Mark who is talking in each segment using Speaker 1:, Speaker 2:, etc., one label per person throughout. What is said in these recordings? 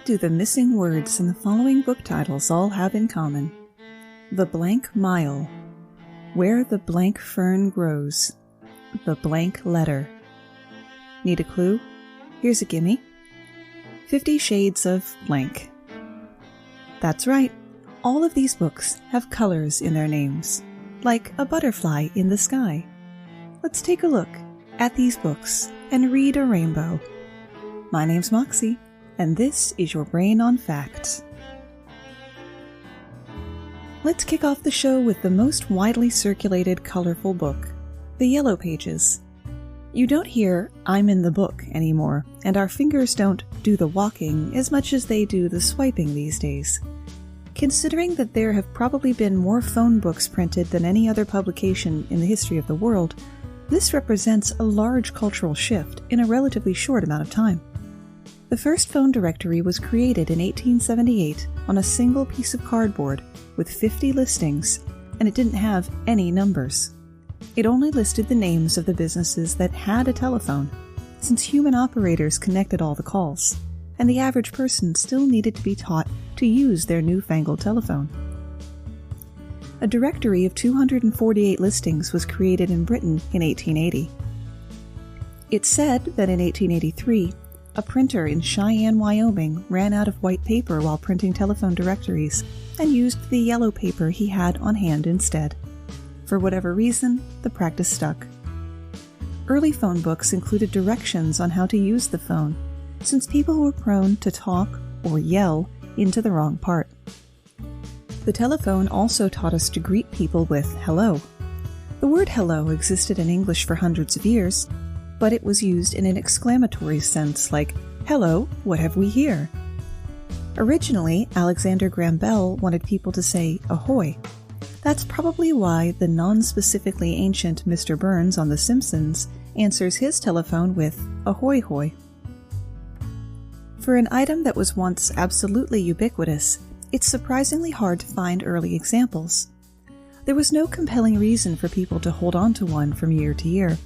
Speaker 1: What do the missing words in the following book titles all have in common? The Blank Mile, Where the Blank Fern Grows, The Blank Letter. Need a clue? Here's a gimme. 50 Shades of Blank. That's right, all of these books have colors in their names, like a butterfly in the sky. Let's take a look at these books and read a rainbow. My name's Moxie, and this is your Brain on Facts. Let's kick off the show with the most widely circulated colorful book, The Yellow Pages. You don't hear "I'm in the book" anymore, and our fingers don't do the walking as much as they do the swiping these days. Considering that there have probably been more phone books printed than any other publication in the history of the world, this represents a large cultural shift in a relatively short amount of time. The first phone directory was created in 1878 on a single piece of cardboard with 50 listings, and it didn't have any numbers. It only listed the names of the businesses that had a telephone, since human operators connected all the calls, and the average person still needed to be taught to use their newfangled telephone. A directory of 248 listings was created in Britain in 1880. It's said that in 1883, a printer in Cheyenne, Wyoming ran out of white paper while printing telephone directories and used the yellow paper he had on hand instead. For whatever reason, the practice stuck. Early phone books included directions on how to use the phone, since people were prone to talk or yell into the wrong part. The telephone also taught us to greet people with hello. The word hello existed in English for hundreds of years, but it was used in an exclamatory sense like, "Hello, what have we here?" Originally, Alexander Graham Bell wanted people to say ahoy. That's probably why the non-specifically ancient Mr. Burns on The Simpsons answers his telephone with ahoy hoy. For an item that was once absolutely ubiquitous, it's surprisingly hard to find early examples. There was no compelling reason for people to hold on to one from year to year,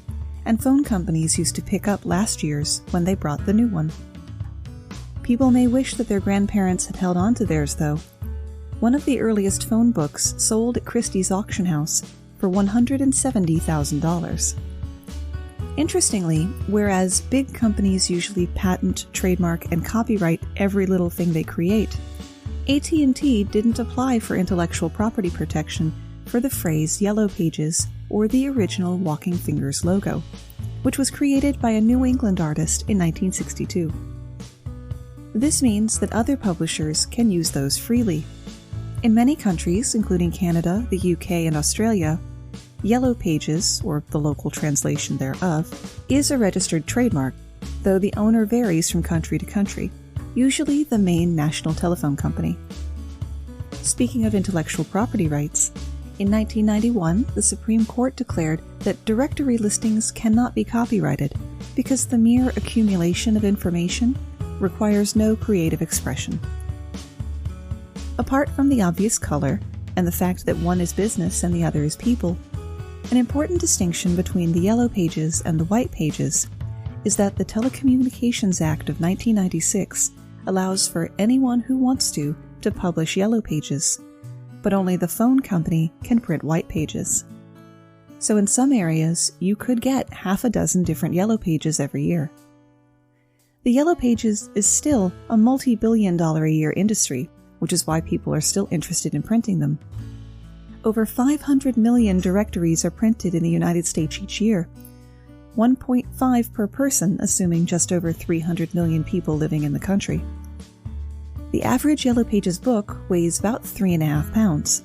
Speaker 1: and phone companies used to pick up last year's when they brought the new one. People may wish that their grandparents had held on to theirs, though. One of the earliest phone books sold at Christie's auction house for $170,000. Interestingly, whereas big companies usually patent, trademark, and copyright every little thing they create, AT&T didn't apply for intellectual property protection for the phrase Yellow Pages or the original Walking Fingers logo, which was created by a New England artist in 1962. This means that other publishers can use those freely. In many countries, including Canada, the UK, and Australia, Yellow Pages, or the local translation thereof, is a registered trademark, though the owner varies from country to country, usually the main national telephone company. Speaking of intellectual property rights, in 1991, the Supreme Court declared that directory listings cannot be copyrighted because the mere accumulation of information requires no creative expression. Apart from the obvious color and the fact that one is business and the other is people, an important distinction between the Yellow Pages and the White Pages is that the Telecommunications Act of 1996 allows for anyone who wants to publish Yellow Pages, but only the phone company can print White Pages. So in some areas, you could get half a dozen different Yellow Pages every year. The Yellow Pages is still a multi-billion-dollar-a-year industry, which is why people are still interested in printing them. Over 500 million directories are printed in the United States each year, 1.5 per person, assuming just over 300 million people living in the country. The average Yellow Pages book weighs about 3.5 pounds.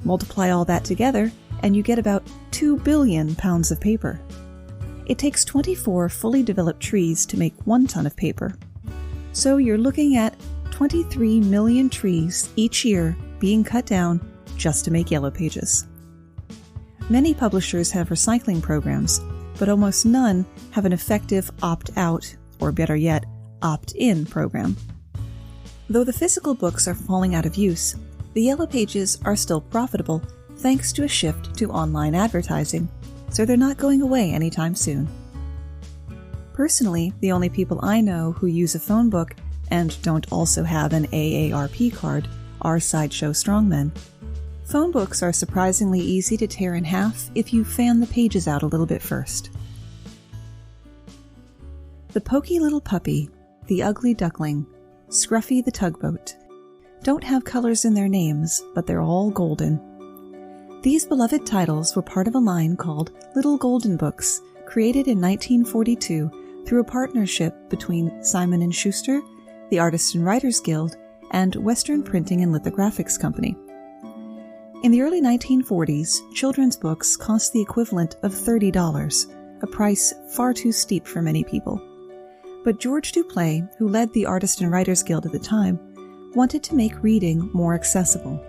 Speaker 1: Multiply all that together, and you get about 2 billion pounds of paper. It takes 24 fully developed trees to make 1 ton of paper. So you're looking at 23 million trees each year being cut down just to make Yellow Pages. Many publishers have recycling programs, but almost none have an effective opt-out, or better yet, opt-in program. Though the physical books are falling out of use, the Yellow Pages are still profitable thanks to a shift to online advertising, so they're not going away anytime soon. Personally, the only people I know who use a phone book and don't also have an AARP card, are Sideshow Strongmen. Phone books are surprisingly easy to tear in half if you fan the pages out a little bit first. The Pokey Little Puppy, The Ugly Duckling, Scruffy the Tugboat don't have colors in their names, but they're all golden. These beloved titles were part of a line called Little Golden Books, created in 1942 through a partnership between Simon & Schuster, the Artists and Writers Guild, and Western Printing and Lithographics Company. In the early 1940s, children's books cost the equivalent of $30, a price far too steep for many people. But George Duplay, who led the Artists and Writers Guild at the time, wanted to make reading more accessible.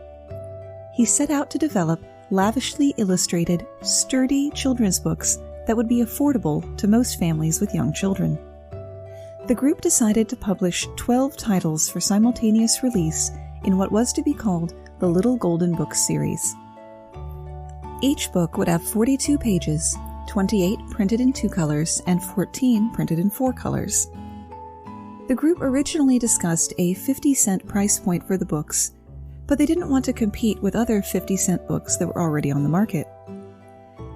Speaker 1: He set out to develop lavishly illustrated, sturdy children's books that would be affordable to most families with young children. The group decided to publish 12 titles for simultaneous release in what was to be called the Little Golden Books series. Each book would have 42 pages, 28 printed in 2 colors and 14 printed in 4 colors. The group originally discussed a 50-cent price point for the books, but they didn't want to compete with other 50-cent books that were already on the market.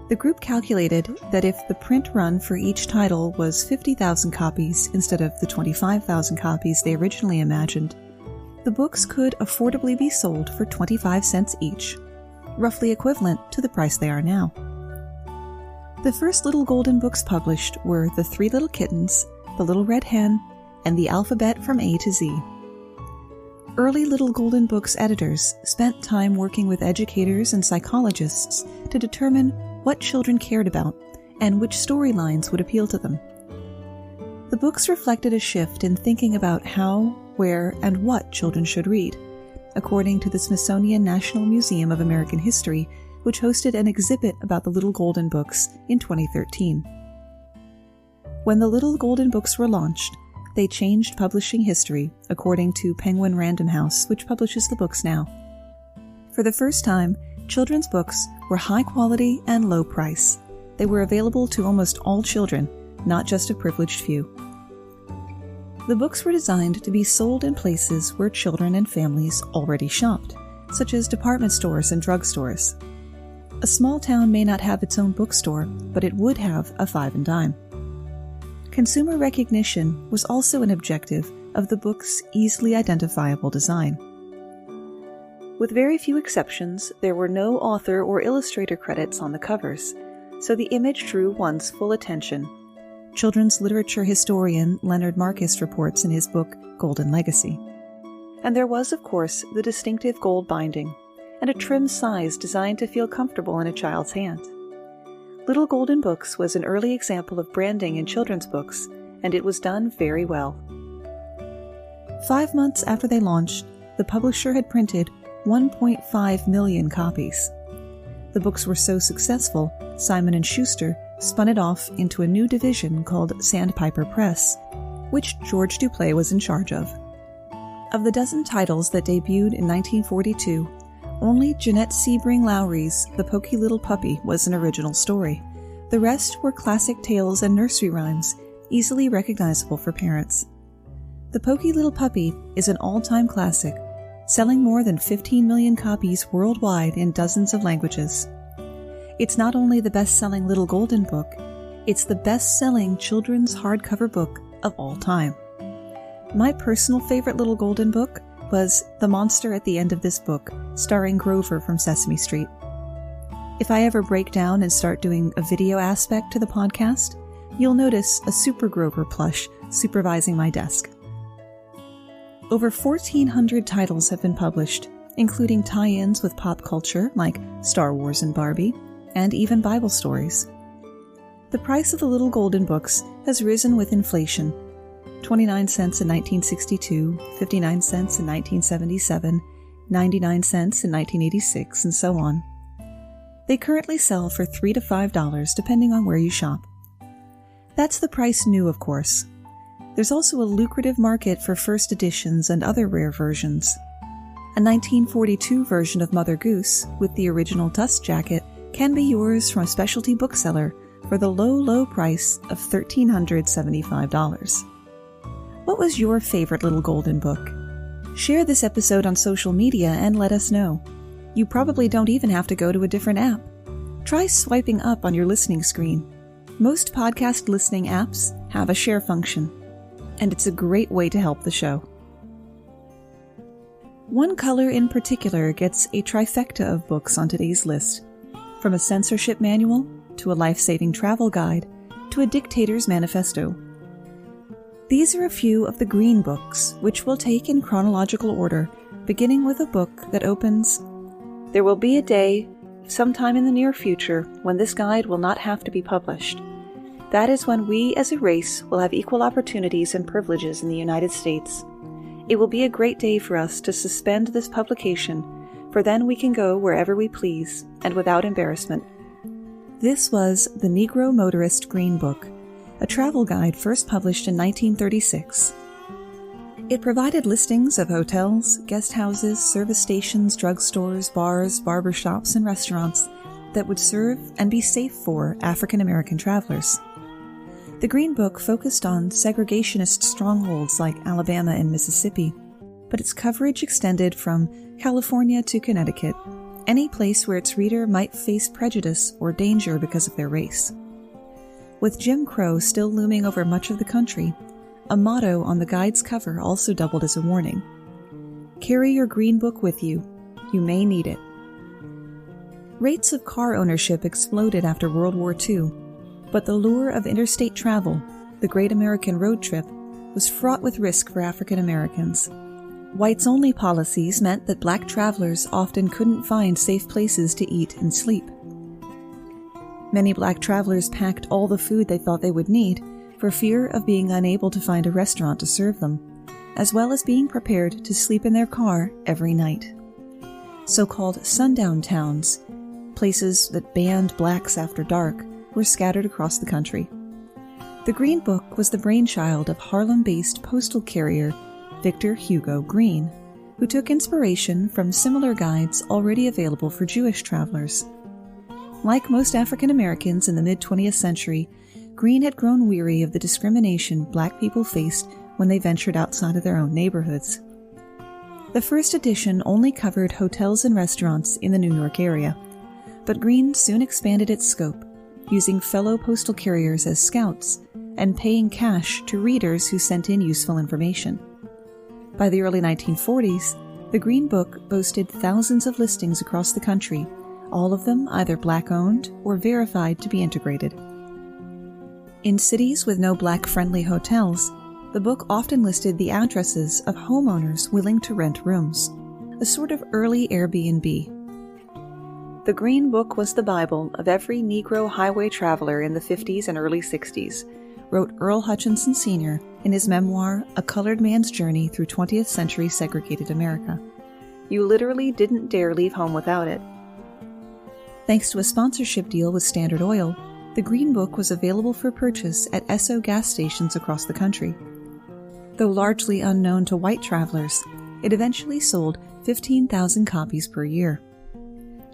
Speaker 1: The group calculated that if the print run for each title was 50,000 copies instead of the 25,000 copies they originally imagined, the books could affordably be sold for 25 cents each, roughly equivalent to the price they are now. The first Little Golden Books published were The Three Little Kittens, The Little Red Hen, and The Alphabet from A to Z. Early Little Golden Books editors spent time working with educators and psychologists to determine what children cared about and which storylines would appeal to them. The books reflected a shift in thinking about how, where, and what children should read, according to the Smithsonian National Museum of American History, which hosted an exhibit about the Little Golden Books in 2013. When the Little Golden Books were launched, they changed publishing history, according to Penguin Random House, which publishes the books now. For the first time, children's books were high quality and low price. They were available to almost all children, not just a privileged few. The books were designed to be sold in places where children and families already shopped, such as department stores and drugstores. A small town may not have its own bookstore, but it would have a 5 and dime. Consumer recognition was also an objective of the book's easily identifiable design. With very few exceptions, there were no author or illustrator credits on the covers, so the image drew one's full attention. Children's literature historian Leonard Marcus reports in his book Golden Legacy. And there was, of course, the distinctive gold binding, and a trim size designed to feel comfortable in a child's hand. Little Golden Books was an early example of branding in children's books, and it was done very well. 5 months after they launched, the publisher had printed 1.5 million copies. The books were so successful, Simon & Schuster spun it off into a new division called Sandpiper Press, which George Duplay was in charge of. Of the dozen titles that debuted in 1942, only Jeanette Sebring Lowry's The Pokey Little Puppy was an original story. The rest were classic tales and nursery rhymes, easily recognizable for parents. The Pokey Little Puppy is an all-time classic, selling more than 15 million copies worldwide in dozens of languages. It's not only the best-selling Little Golden Book, it's the best-selling children's hardcover book of all time. My personal favorite Little Golden Book was The Monster at the End of This Book, starring Grover from Sesame Street. If I ever break down and start doing a video aspect to the podcast, you'll notice a Super Grover plush supervising my desk. Over 1,400 titles have been published, including tie-ins with pop culture like Star Wars and Barbie, and even Bible stories. The price of the Little Golden Books has risen with inflation. 29 cents in 1962, 59 cents in 1977, 99 cents in 1986, and so on. They currently sell for $3 to $5 depending on where you shop. That's the price new, of course. There's also a lucrative market for first editions and other rare versions. A 1942 version of Mother Goose with the original dust jacket can be yours from a specialty bookseller for the low, low price of $1,375. What was your favorite little golden book? Share this episode on social media and let us know. You probably don't even have to go to a different app. Try swiping up on your listening screen. Most podcast listening apps have a share function, and it's a great way to help the show. One color in particular gets a trifecta of books on today's list, from a censorship manual to a life-saving travel guide to a dictator's manifesto. These are a few of the green books, which we'll take in chronological order, beginning with a book that opens, "There will be a day, sometime in the near future, when this guide will not have to be published. That is when we as a race will have equal opportunities and privileges in the United States. It will be a great day for us to suspend this publication, for then we can go wherever we please, and without embarrassment." This was the Negro Motorist Green Book, a travel guide first published in 1936. It provided listings of hotels, guest houses, service stations, drugstores, bars, barbershops, and restaurants that would serve and be safe for African American travelers. The Green Book focused on segregationist strongholds like Alabama and Mississippi, but its coverage extended from California to Connecticut, any place where its reader might face prejudice or danger because of their race. With Jim Crow still looming over much of the country, a motto on the guide's cover also doubled as a warning. Carry your Green Book with you. You may need it. Rates of car ownership exploded after World War II, but the lure of interstate travel, the Great American Road Trip, was fraught with risk for African Americans. Whites-only policies meant that black travelers often couldn't find safe places to eat and sleep. Many black travelers packed all the food they thought they would need for fear of being unable to find a restaurant to serve them, as well as being prepared to sleep in their car every night. So-called sundown towns, places that banned blacks after dark, were scattered across the country. The Green Book was the brainchild of Harlem-based postal carrier Victor Hugo Green, who took inspiration from similar guides already available for Jewish travelers. Like most African Americans in the mid-20th century, Green had grown weary of the discrimination black people faced when they ventured outside of their own neighborhoods. The first edition only covered hotels and restaurants in the New York area, but Green soon expanded its scope, using fellow postal carriers as scouts and paying cash to readers who sent in useful information. By the early 1940s, the Green Book boasted thousands of listings across the country, all of them either black-owned or verified to be integrated. In cities with no black-friendly hotels, the book often listed the addresses of homeowners willing to rent rooms, a sort of early Airbnb. The Green Book was the Bible of every Negro highway traveler in the 50s and early 60s, wrote Earl Hutchinson Sr. in his memoir, A Colored Man's Journey Through 20th Century Segregated America. You literally didn't dare leave home without it. Thanks to a sponsorship deal with Standard Oil, the Green Book was available for purchase at Esso gas stations across the country. Though largely unknown to white travelers, it eventually sold 15,000 copies per year.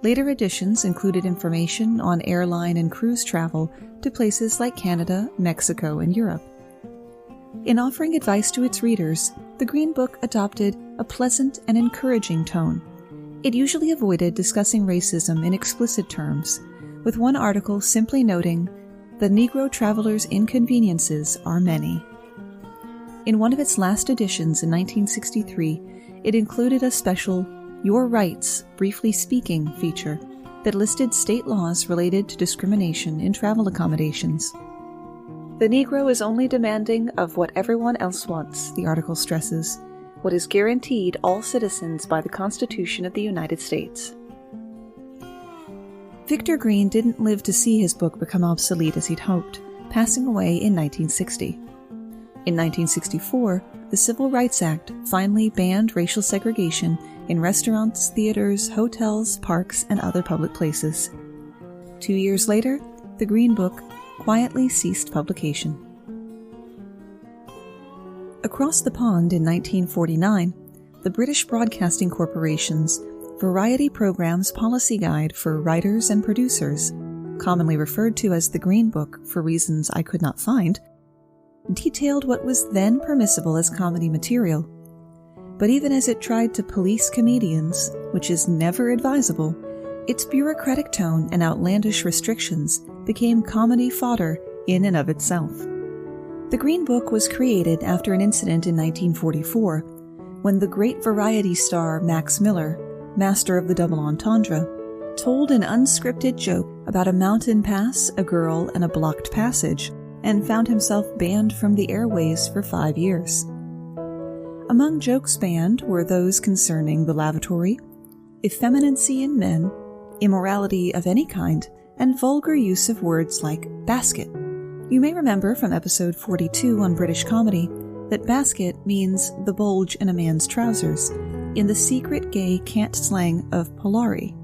Speaker 1: Later editions included information on airline and cruise travel to places like Canada, Mexico, and Europe. In offering advice to its readers, the Green Book adopted a pleasant and encouraging tone. It usually avoided discussing racism in explicit terms, with one article simply noting, "The Negro traveler's inconveniences are many." In one of its last editions in 1963, it included a special Your Rights, Briefly Speaking feature that listed state laws related to discrimination in travel accommodations. The Negro is only demanding of what everyone else wants, the article stresses, what is guaranteed all citizens by the Constitution of the United States. Victor Green didn't live to see his book become obsolete as he'd hoped, passing away in 1960. In 1964, the Civil Rights Act finally banned racial segregation in restaurants, theaters, hotels, parks, and other public places. 2 years later, the Green Book quietly ceased publication. Across the pond in 1949, the British Broadcasting Corporation's Variety Program's Policy Guide for Writers and Producers, commonly referred to as the Green Book for reasons I could not find, detailed what was then permissible as comedy material. But even as it tried to police comedians, which is never advisable, its bureaucratic tone and outlandish restrictions became comedy fodder in and of itself. The Green Book was created after an incident in 1944, when the great variety star Max Miller, master of the double entendre, told an unscripted joke about a mountain pass, a girl, and a blocked passage, and found himself banned from the airways for 5 years. Among jokes banned were those concerning the lavatory, effeminacy in men, immorality of any kind, and vulgar use of words like basket. You may remember from episode 42 on British comedy that basket means the bulge in a man's trousers, in the secret gay cant slang of Polari.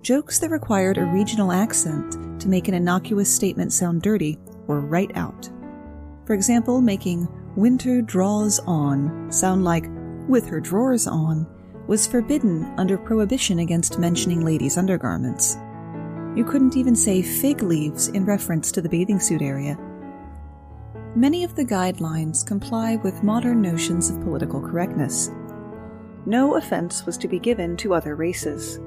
Speaker 1: Jokes that required a regional accent to make an innocuous statement sound dirty were right out. For example, making "winter draws on" sound like "with her drawers on" was forbidden under prohibition against mentioning ladies' undergarments. You couldn't even say "fig leaves" in reference to the bathing suit area. Many of the guidelines comply with modern notions of political correctness. No offense was to be given to other races.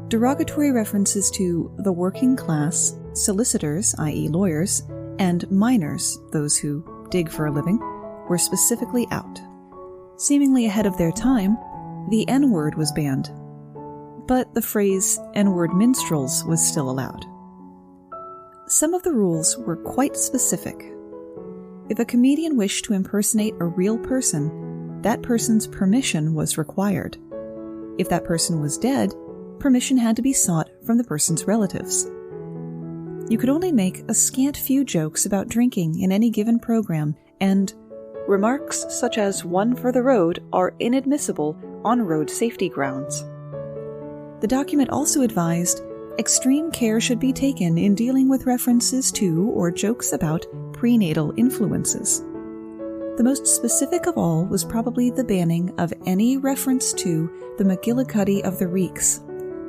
Speaker 1: Derogatory references to the working class, solicitors, i.e. lawyers, and miners, those who dig for a living, were specifically out. Seemingly ahead of their time, the N-word was banned, but the phrase N-word minstrels was still allowed. Some of the rules were quite specific. If a comedian wished to impersonate a real person, that person's permission was required. If that person was dead, permission had to be sought from the person's relatives. You could only make a scant few jokes about drinking in any given program, and remarks such as "one for the road" are inadmissible on road safety grounds. The document also advised extreme care should be taken in dealing with references to or jokes about prenatal influences. The most specific of all was probably the banning of any reference to the McGillicuddy of the Reeks,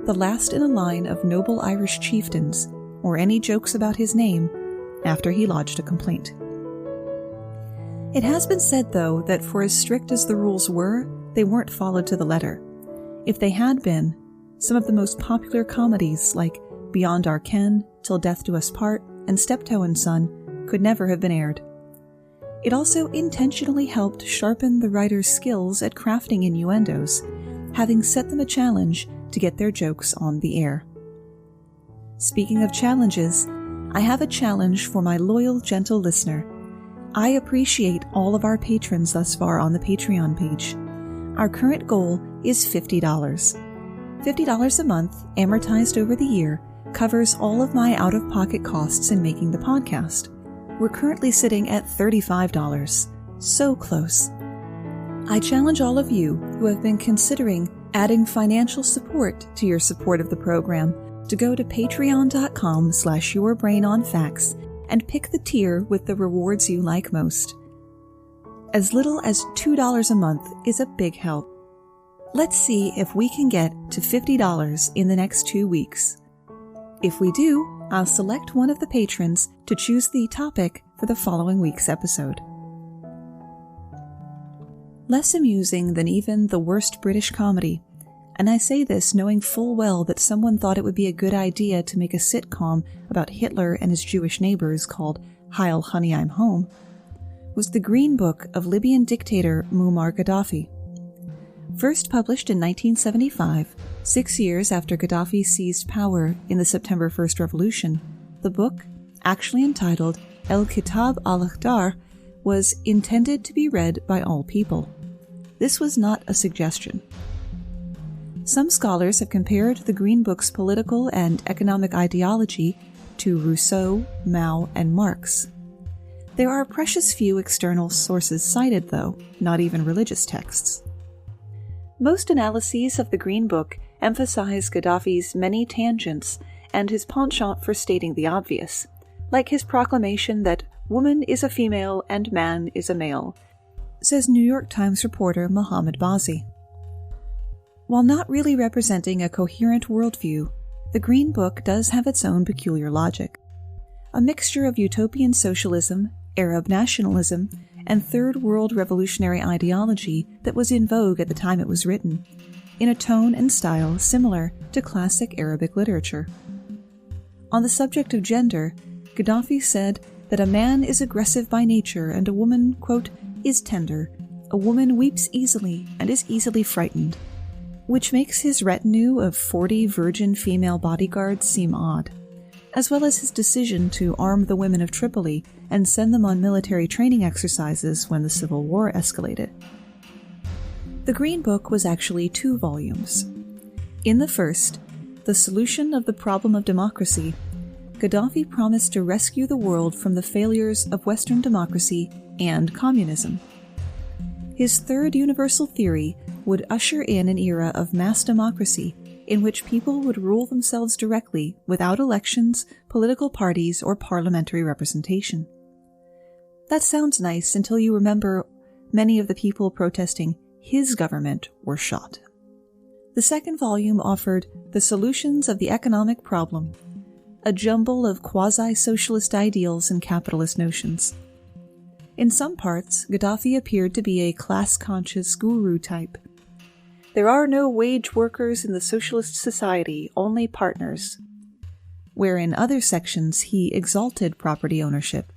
Speaker 1: the last in a line of noble Irish chieftains, or any jokes about his name after he lodged a complaint. It has been said, though, that for as strict as the rules were, they weren't followed to the letter. If they had been, some of the most popular comedies like Beyond Our Ken, Till Death Do Us Part, and Steptoe and Son could never have been aired. It also intentionally helped sharpen the writer's skills at crafting innuendos, having set them a challenge to get their jokes on the air. Speaking of challenges, I have a challenge for my loyal, gentle listener. I appreciate all of our patrons thus far on the Patreon page. Our current goal is $50. $50 a month, amortized over the year, covers all of my out-of-pocket costs in making the podcast. We're currently sitting at $35. So close. I challenge all of you who have been considering adding financial support to your support of the program to go to patreon.com/yourbrainonfacts and pick the tier with the rewards you like most. As little as $2 a month is a big help. Let's see if we can get to $50 in the next 2 weeks. If we do, I'll select one of the patrons to choose the topic for the following week's episode. Less amusing than even the worst British comedy, and I say this knowing full well that someone thought it would be a good idea to make a sitcom about Hitler and his Jewish neighbors called Heil Honey I'm Home, was the Green Book of Libyan dictator Muammar Gaddafi. First published in 1975, 6 years after Gaddafi seized power in the September 1st revolution, the book, actually entitled El Kitab al-Akhdar, was intended to be read by all people. This was not a suggestion. Some scholars have compared the Green Book's political and economic ideology to Rousseau, Mao, and Marx. There are precious few external sources cited, though, not even religious texts. Most analyses of the Green Book emphasize Gaddafi's many tangents and his penchant for stating the obvious, like his proclamation that woman is a female and man is a male, says New York Times reporter Mohammed Bazi. While not really representing a coherent worldview, the Green Book does have its own peculiar logic. A mixture of utopian socialism, Arab nationalism, and Third World revolutionary ideology that was in vogue at the time it was written, in a tone and style similar to classic Arabic literature. On the subject of gender, Gaddafi said that a man is aggressive by nature and a woman, quote, is tender. A woman weeps easily and is easily frightened, which makes his retinue of 40 virgin female bodyguards seem odd, as well as his decision to arm the women of Tripoli and send them on military training exercises when the civil war escalated. The Green Book was actually 2 volumes. In the first, The Solution of the Problem of Democracy, Gaddafi promised to rescue the world from the failures of Western democracy and communism. His third universal theory would usher in an era of mass democracy in which people would rule themselves directly without elections, political parties, or parliamentary representation. That sounds nice until you remember many of the people protesting his government were shot. The second volume offered The Solutions of the Economic Problem, a jumble of quasi-socialist ideals and capitalist notions. In some parts, Gaddafi appeared to be a class-conscious guru type. There are no wage workers in the socialist society, only partners. Where in other sections he exalted property ownership.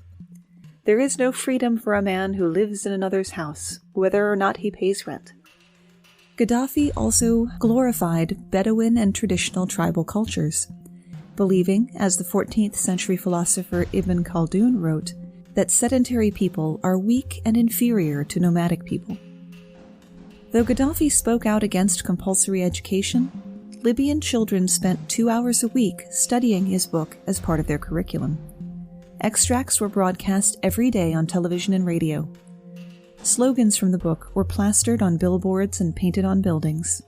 Speaker 1: There is no freedom for a man who lives in another's house, whether or not he pays rent. Gaddafi also glorified Bedouin and traditional tribal cultures, believing, as the 14th century philosopher Ibn Khaldun wrote, that sedentary people are weak and inferior to nomadic people. Though Gaddafi spoke out against compulsory education, Libyan children spent 2 hours a week studying his book as part of their curriculum. Extracts were broadcast every day on television and radio. Slogans from the book were plastered on billboards and painted on buildings.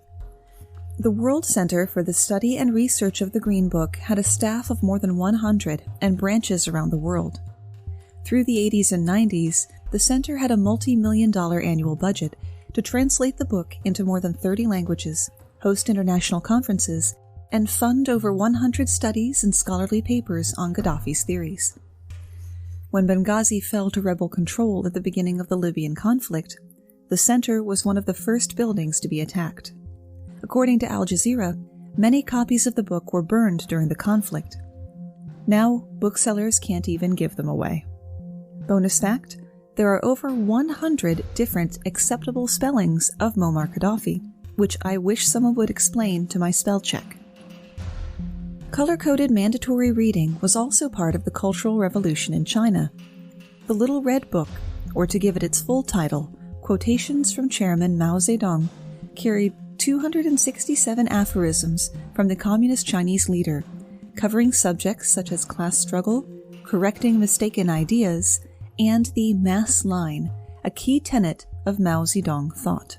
Speaker 1: The World Center for the Study and Research of the Green Book had a staff of more than 100 and branches around the world. Through the 80s and 90s, the center had a multi-million-dollar annual budget to translate the book into more than 30 languages, host international conferences, and fund over 100 studies and scholarly papers on Gaddafi's theories. When Benghazi fell to rebel control at the beginning of the Libyan conflict, the center was one of the first buildings to be attacked. According to Al Jazeera, many copies of the book were burned during the conflict. Now, booksellers can't even give them away. Bonus fact, there are over 100 different acceptable spellings of Muammar Gaddafi, which I wish someone would explain to my spell check. Color-coded mandatory reading was also part of the Cultural Revolution in China. The Little Red Book, or to give it its full title, Quotations from Chairman Mao Zedong, carried 267 aphorisms from the Communist Chinese leader, covering subjects such as class struggle, correcting mistaken ideas, and the mass line, a key tenet of Mao Zedong thought.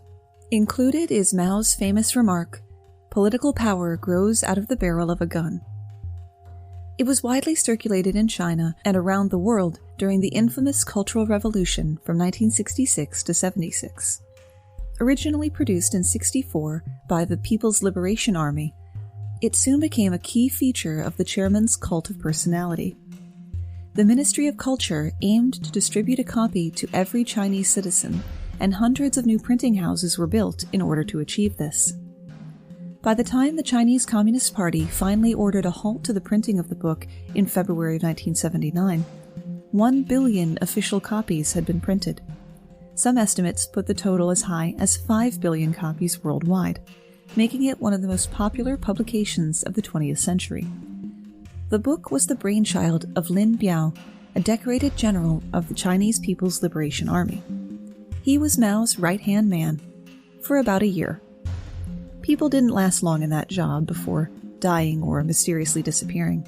Speaker 1: Included is Mao's famous remark, "Political power grows out of the barrel of a gun." It was widely circulated in China and around the world during the infamous Cultural Revolution from 1966 to 76. Originally produced in 1964 by the People's Liberation Army, it soon became a key feature of the chairman's cult of personality. The Ministry of Culture aimed to distribute a copy to every Chinese citizen, and hundreds of new printing houses were built in order to achieve this. By the time the Chinese Communist Party finally ordered a halt to the printing of the book in February of 1979, 1 billion official copies had been printed. Some estimates put the total as high as 5 billion copies worldwide, making it one of the most popular publications of the 20th century. The book was the brainchild of Lin Biao, a decorated general of the Chinese People's Liberation Army. He was Mao's right-hand man for about a year. People didn't last long in that job before dying or mysteriously disappearing.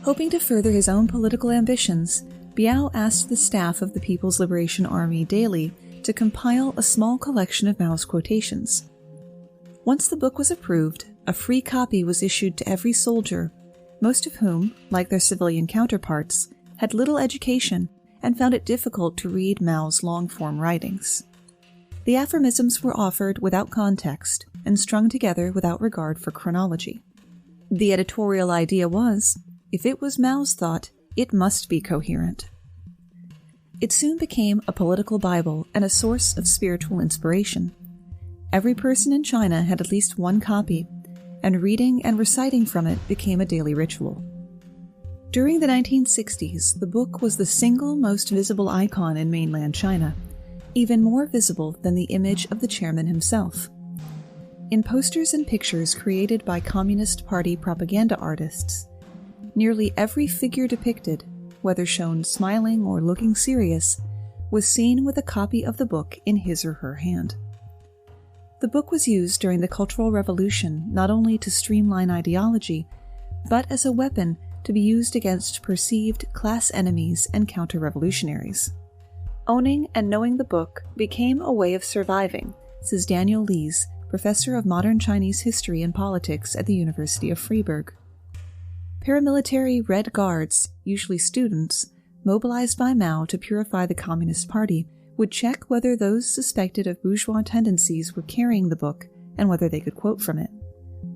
Speaker 1: Hoping to further his own political ambitions, Biao asked the staff of the People's Liberation Army daily to compile a small collection of Mao's quotations. Once the book was approved, a free copy was issued to every soldier, most of whom, like their civilian counterparts, had little education and found it difficult to read Mao's long-form writings. The aphorisms were offered without context and strung together without regard for chronology. The editorial idea was, if it was Mao's thought, it must be coherent. It soon became a political Bible and a source of spiritual inspiration. Every person in China had at least one copy, and reading and reciting from it became a daily ritual. During the 1960s, the book was the single most visible icon in mainland China, even more visible than the image of the chairman himself. In posters and pictures created by Communist Party propaganda artists, nearly every figure depicted, whether shown smiling or looking serious, was seen with a copy of the book in his or her hand. The book was used during the Cultural Revolution not only to streamline ideology, but as a weapon to be used against perceived class enemies and counter-revolutionaries. Owning and knowing the book became a way of surviving, says Daniel Lees, professor of modern Chinese history and politics at the University of Freiburg. Paramilitary Red Guards, usually students, mobilized by Mao to purify the Communist Party, would check whether those suspected of bourgeois tendencies were carrying the book and whether they could quote from it.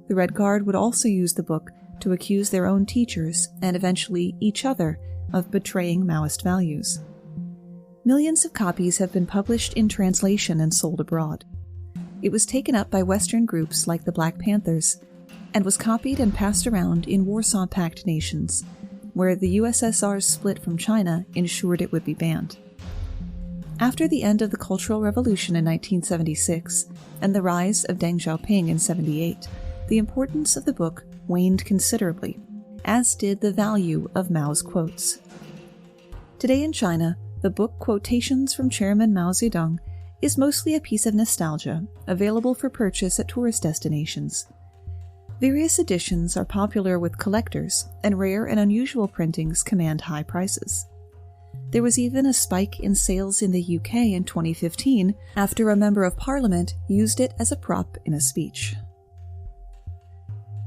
Speaker 1: The Red Guard would also use the book to accuse their own teachers, and eventually each other, of betraying Maoist values. Millions of copies have been published in translation and sold abroad. It was taken up by Western groups like the Black Panthers, and was copied and passed around in Warsaw Pact nations, where the USSR's split from China ensured it would be banned. After the end of the Cultural Revolution in 1976 and the rise of Deng Xiaoping in 1978, the importance of the book waned considerably, as did the value of Mao's quotes. Today in China, the book Quotations from Chairman Mao Zedong is mostly a piece of nostalgia, available for purchase at tourist destinations. Various editions are popular with collectors, and rare and unusual printings command high prices. There was even a spike in sales in the UK in 2015 after a member of Parliament used it as a prop in a speech.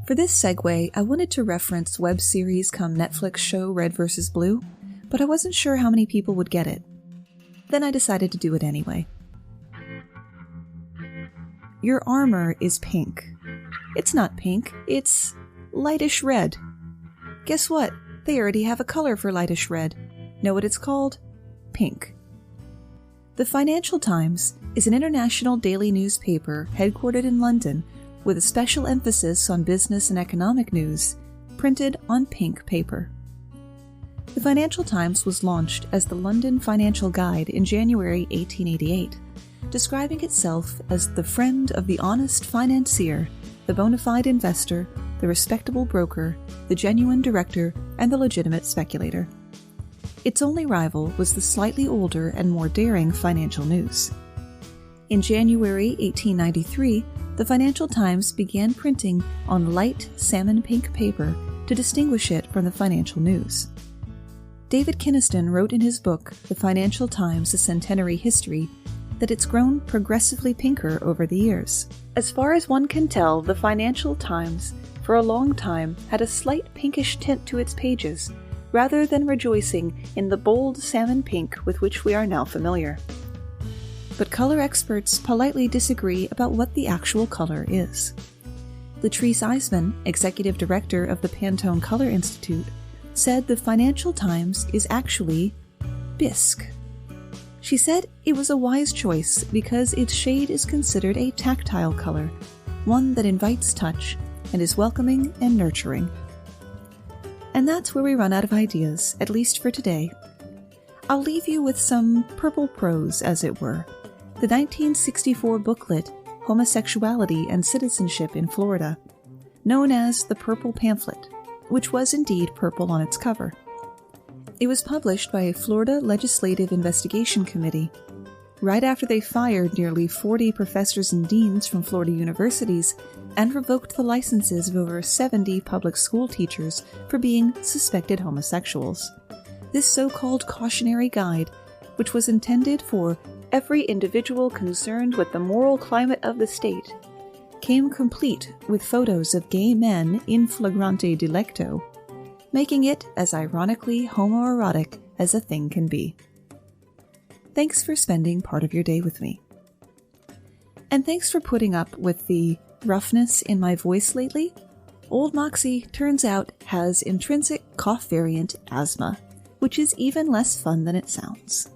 Speaker 1: For this segue, I wanted to reference web series come Netflix show Red vs. Blue, but I wasn't sure how many people would get it. Then I decided to do it anyway. Your armor is pink. It's not pink, it's lightish red. Guess what? They already have a color for lightish red. Know what it's called? Pink. The Financial Times is an international daily newspaper headquartered in London with a special emphasis on business and economic news, printed on pink paper. The Financial Times was launched as the London Financial Guide in January 1888, describing itself as the friend of the honest financier, the bona fide investor, the respectable broker, the genuine director, and the legitimate speculator. Its only rival was the slightly older and more daring Financial News. In January 1893, the Financial Times began printing on light salmon pink paper to distinguish it from the Financial News. David Kinniston wrote in his book, The Financial Times: A Centenary History, that it's grown progressively pinker over the years. As far as one can tell, the Financial Times, for a long time, had a slight pinkish tint to its pages, rather than rejoicing in the bold salmon pink with which we are now familiar. But color experts politely disagree about what the actual color is. Latrice Eisman, executive director of the Pantone Color Institute, said the Financial Times is actually bisque. She said it was a wise choice because its shade is considered a tactile color, one that invites touch and is welcoming and nurturing. And that's where we run out of ideas, at least for today. I'll leave you with some purple prose, as it were. The 1964 booklet, Homosexuality and Citizenship in Florida, known as the Purple Pamphlet, which was indeed purple on its cover. It was published by a Florida Legislative Investigation Committee, right after they fired nearly 40 professors and deans from Florida universities and revoked the licenses of over 70 public school teachers for being suspected homosexuals. This so-called cautionary guide, which was intended for every individual concerned with the moral climate of the state, came complete with photos of gay men in flagrante delicto, making it as ironically homoerotic as a thing can be. Thanks for spending part of your day with me. And thanks for putting up with the roughness in my voice lately. Old Moxie, turns out, has intrinsic cough variant asthma, which is even less fun than it sounds.